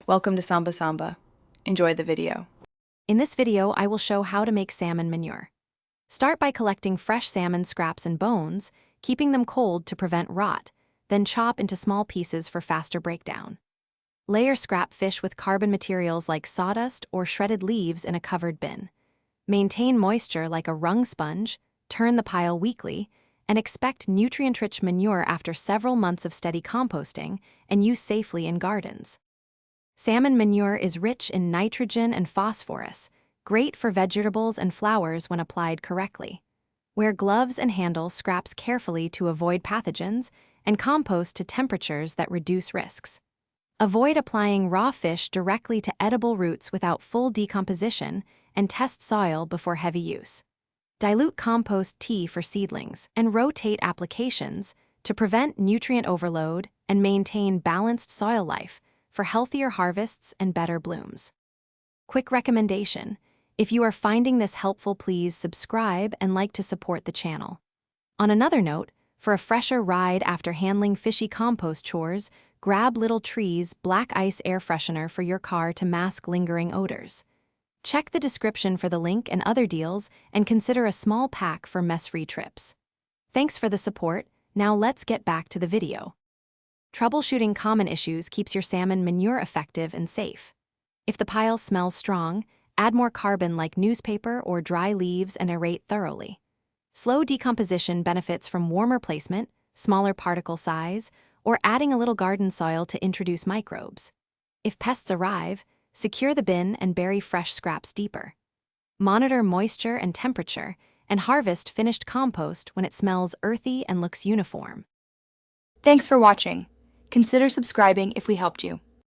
Welcome to Samba Samba. Enjoy the video. In this video, I will show how to make salmon manure. Start by collecting fresh salmon scraps and bones, keeping them cold to prevent rot, then chop into small pieces for faster breakdown. Layer scrap fish with carbon materials like sawdust or shredded leaves in a covered bin. Maintain moisture like a wrung sponge, turn the pile weekly, and expect nutrient-rich manure after several months of steady composting and use safely in gardens. Salmon manure is rich in nitrogen and phosphorus, great for vegetables and flowers when applied correctly. Wear gloves and handle scraps carefully to avoid pathogens, and compost to temperatures that reduce risks. Avoid applying raw fish directly to edible roots without full decomposition, and test soil before heavy use. Dilute compost tea for seedlings, and rotate applications to prevent nutrient overload and maintain balanced soil life for healthier harvests and better blooms. Quick recommendation: if you are finding this helpful, please subscribe and like to support the channel. On another note, for a fresher ride after handling fishy compost chores, grab Little Tree's Black Ice Air Freshener for your car to mask lingering odors. Check the description for the link and other deals, and consider a small pack for mess-free trips. Thanks for the support. Now let's get back to the video. Troubleshooting common issues keeps your salmon manure effective and safe. If the pile smells strong, add more carbon like newspaper or dry leaves and aerate thoroughly. Slow decomposition benefits from warmer placement, smaller particle size, or adding a little garden soil to introduce microbes. If pests arrive, secure the bin and bury fresh scraps deeper. Monitor moisture and temperature, and harvest finished compost when it smells earthy and looks uniform. Thanks for watching. Consider subscribing if we helped you.